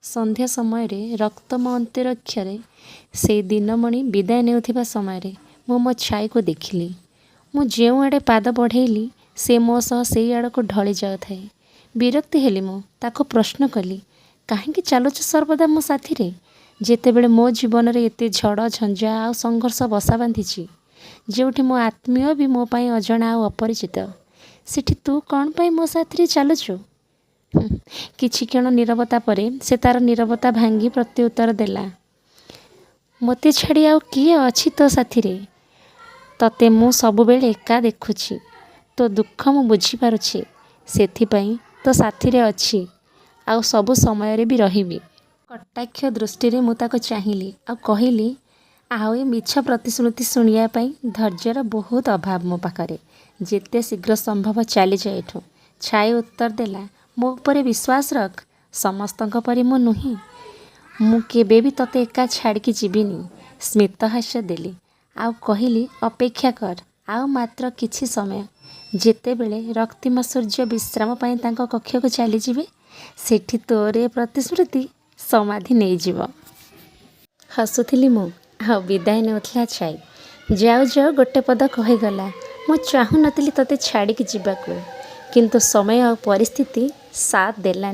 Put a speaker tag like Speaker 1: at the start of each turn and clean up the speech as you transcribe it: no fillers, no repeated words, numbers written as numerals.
Speaker 1: ସନ୍ଧ୍ୟା ସମୟରେ ରକ୍ତମ ଅନ୍ତରୀକ୍ଷରେ ସେଇ ଦିନମଣି ବିଦାୟ ନେଉଥିବା ସମୟରେ ମୁଁ ମୋ ଛାଇକୁ ଦେଖିଲି। ମୁଁ ଯେଉଁଆଡ଼େ ପାଦ ବଢ଼େଇଲି ସେ ମୋ ସହ ସେଇ ଆଡ଼କୁ ଢଳି ଯାଉଥାଏ। ବିରକ୍ତି ହେଲି। ମୁଁ ତାକୁ ପ୍ରଶ୍ନ କଲି, କାହିଁକି ଚାଲୁଛୁ ସର୍ବଦା ମୋ ସାଥିରେ, ଯେତେବେଳେ ମୋ ଜୀବନରେ ଏତେ ଝଡ଼ ଝଞ୍ଜା ଆଉ ସଂଘର୍ଷ ବସା ବାନ୍ଧିଛି, ଯେଉଁଠି ମୋ ଆତ୍ମୀୟ ବି ମୋ ପାଇଁ ଅଜଣା ଆଉ ଅପରିଚିତ, ସେଠି ତୁ କ'ଣ ପାଇଁ ମୋ ସାଥିରେ ଚାଲୁଛୁ? କିଛି କ୍ଷଣ ନୀରବତା ପରେ ସେ ତା'ର ନୀରବତା ଭାଙ୍ଗି ପ୍ରତ୍ୟୁତ୍ତର ଦେଲା, ମୋତେ ଛାଡ଼ି ଆଉ କିଏ ଅଛି ତୋ ସାଥିରେ? ତତେ ମୁଁ ସବୁବେଳେ ଏକା ଦେଖୁଛି। ତୋ ଦୁଃଖ ମୁଁ ବୁଝିପାରୁଛି, ସେଥିପାଇଁ ତୋ ସାଥିରେ ଅଛି, ଆଉ ସବୁ ସମୟରେ ବି ରହିବି। କଟାକ୍ଷ ଦୃଷ୍ଟିରେ ମୁଁ ତାକୁ ଚାହିଁଲି ଆଉ କହିଲି, ଆଉ ଏ ମିଛ ପ୍ରତିଶ୍ରୁତି ଶୁଣିବା ପାଇଁ ଧୈର୍ଯ୍ୟର ବହୁତ ଅଭାବ ମୋ ପାଖରେ। ଯେତେ ଶୀଘ୍ର ସମ୍ଭବ ଚାଲିଯାଏ ଏଠୁ। ଛାଇ ଉତ୍ତର ଦେଲା, ମୋ ଉପରେ ବିଶ୍ୱାସ ରଖ, ସମସ୍ତଙ୍କ ପରି ମୁଁ ନୁହେଁ। ମୁଁ କେବେ ବି ତତେ ଏକା ଛାଡ଼ିକି ଯିବିନି। ସ୍ମିତହାସ୍ୟ ଦେଲି ଆଉ କହିଲି, ଅପେକ୍ଷା କର ଆଉ ମାତ୍ର କିଛି ସମୟ। ଯେତେବେଳେ ରକ୍ତିମ ସୂର୍ଯ୍ୟ ବିଶ୍ରାମ ପାଇଁ ତାଙ୍କ କକ୍ଷକୁ ଚାଲିଯିବେ, ସେଠି ତୋର ଏ ପ୍ରତିଶ୍ରୁତି ସମାଧି ନେଇଯିବ। ହସୁଥିଲି ମୁଁ ଆଉ ବିଦାୟ ନେଉଥିଲା ଛାଇ। ଯାଉ ଯାଉ ଗୋଟେ ପଦ କହିଗଲା, ମୁଁ ଚାହୁଁନଥିଲି ତତେ ଛାଡ଼ିକି ଯିବାକୁ, କିନ୍ତୁ ସମୟ ଆଉ ପରିସ୍ଥିତି ସାଥ ଦେଲାନି।